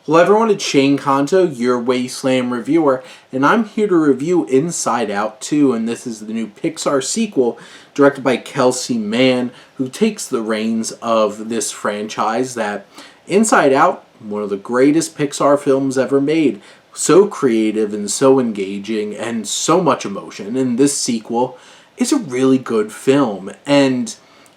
Hello everyone, it's Shane Kanto, your Wasteland reviewer, and I'm here to review Inside Out 2, and this is the new Pixar sequel directed by Kelsey Mann, who takes the reins of this franchise that Inside Out, one of the greatest Pixar films ever made, so creative and so engaging and so much emotion, and this sequel is a really good film, and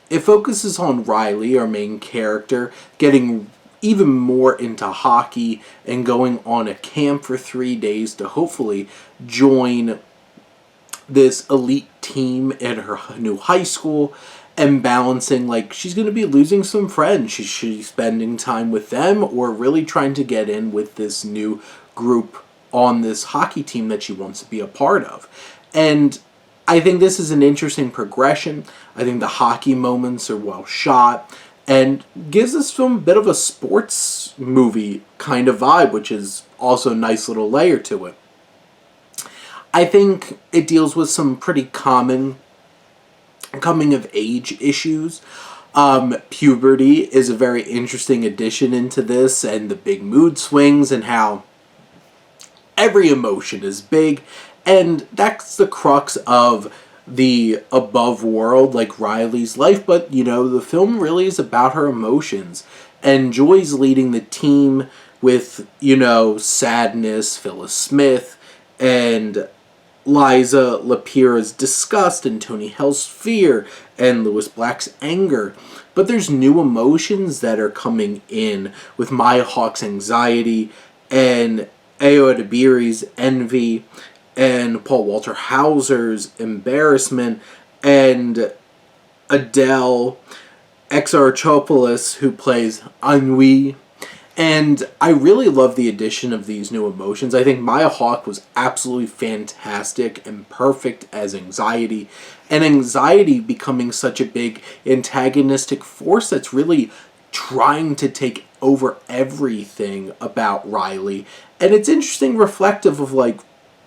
it focuses on Riley, our main character, getting even more into hockey and going on a camp for 3 days to hopefully join this elite team at her new high school, and balancing, like, she's going to be losing some friends. She's spending time with them or really trying to get in with this new group on this hockey team that she wants to be a part of. And I think this is an interesting progression. I think the hockey moments are well shot and gives this film a bit of a sports movie kind of vibe, which is also a nice little layer to it. I think it deals with some pretty common coming of age issues. Puberty is a very interesting addition into this, and the big mood swings and how every emotion is big, and that's the crux of the above world, like Riley's life, but the film really is about her emotions. And Joy's leading the team with, sadness, Phyllis Smith, and Liza Lapira's disgust, and Tony Hell's fear, and Louis Black's anger. But there's new emotions that are coming in with Maya Hawke's anxiety, and Ayo Edebiri's envy, and Paul Walter Hauser's embarrassment, and Adele Exarchopoulos, who plays Ennui. And I really love the addition of these new emotions. I think Maya Hawke was absolutely fantastic and perfect as anxiety, and anxiety becoming such a big antagonistic force that's really trying to take over everything about Riley. And it's interesting, reflective of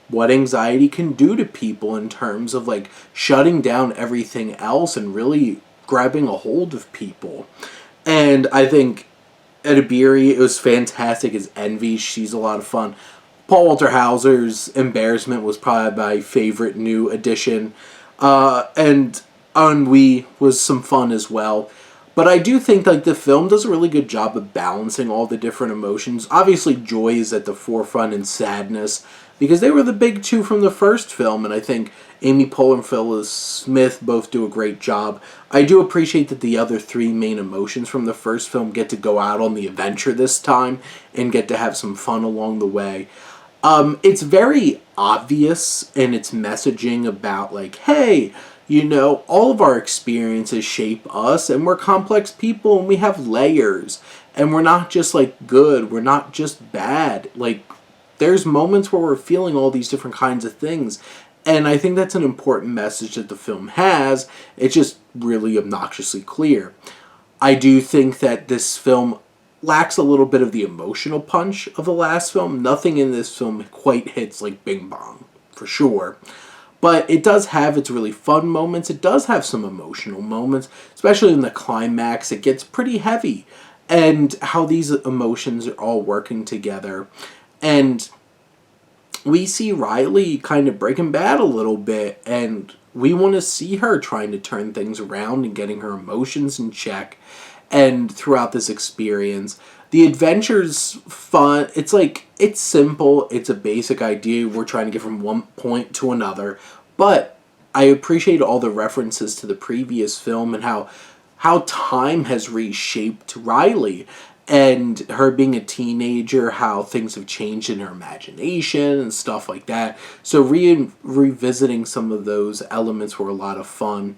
what anxiety can do to people in terms of shutting down everything else and really grabbing a hold of people. And I think Edebiri, it was fantastic as Envy. She's a lot of fun. Paul Walter Hauser's embarrassment was probably my favorite new addition. And Ennui was some fun as well. But I do think the film does a really good job of balancing all the different emotions. Obviously, joy is at the forefront, and sadness, because they were the big two from the first film, and I think Amy Poehler and Phyllis Smith both do a great job. I do appreciate that the other three main emotions from the first film get to go out on the adventure this time and get to have some fun along the way. It's very obvious in its messaging about, hey, all of our experiences shape us, and we're complex people, and we have layers, and we're not just good, we're not just bad. There's moments where we're feeling all these different kinds of things, and I think that's an important message that the film has. It's just really obnoxiously clear. I do think that this film lacks a little bit of the emotional punch of the last film. Nothing in this film quite hits like Bing Bong, for sure. But it does have its really fun moments. It does have some emotional moments, especially in the climax. It gets pretty heavy, and how these emotions are all working together. And we see Riley kind of breaking bad a little bit, and we want to see her trying to turn things around and getting her emotions in check. And throughout this experience, the adventure's fun. It's simple. It's a basic idea. We're trying to get from one point to another. But I appreciate all the references to the previous film and how time has reshaped Riley. And her being a teenager, how things have changed in her imagination and stuff like that. So revisiting some of those elements were a lot of fun.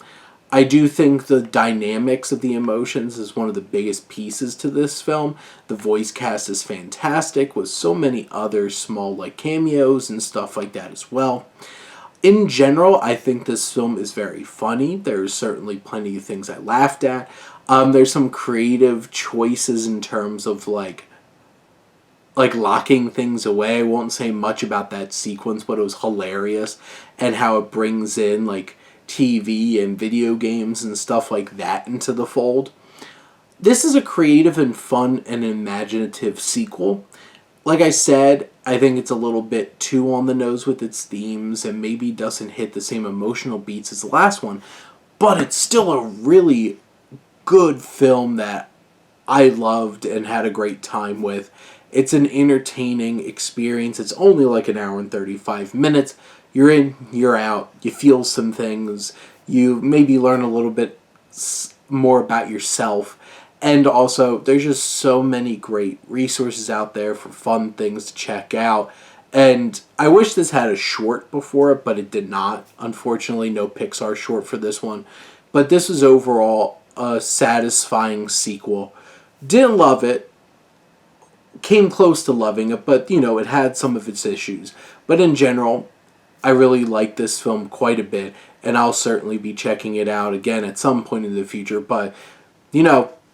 I do think the dynamics of the emotions is one of the biggest pieces to this film. The voice cast is fantastic, with so many other small cameos and stuff like that as well. In general, I think this film is very funny. There's certainly plenty of things I laughed at. There's some creative choices in terms of locking things away. I won't say much about that sequence, but it was hilarious, and how it brings in TV and video games and stuff like that into the fold. This is a creative and fun and imaginative sequel. Like I said, I think it's a little bit too on the nose with its themes and maybe doesn't hit the same emotional beats as the last one, but it's still a really good film that I loved and had a great time with. It's an entertaining experience. It's only like an hour and 35 minutes. You're in, you're out. You feel some things. You maybe learn a little bit more about yourself. And also, there's just so many great resources out there for fun things to check out. And I wish this had a short before it, but it did not. Unfortunately, no Pixar short for this one. But this was overall a satisfying sequel. Didn't love it. Came close to loving it, but, it had some of its issues. But in general, I really like this film quite a bit, and I'll certainly be checking it out again at some point in the future. But,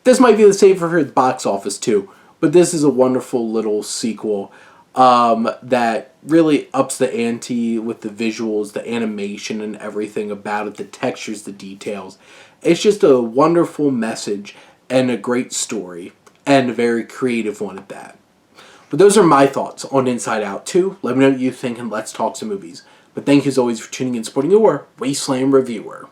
this might be the safer for the box office too. But this is a wonderful little sequel that really ups the ante with the visuals, the animation, and everything about it, the textures, the details. It's just a wonderful message and a great story, and a very creative one at that. But those are my thoughts on Inside Out 2. Let me know what you think, and let's talk some movies. But thank you as always for tuning in and supporting your Wasteland reviewer.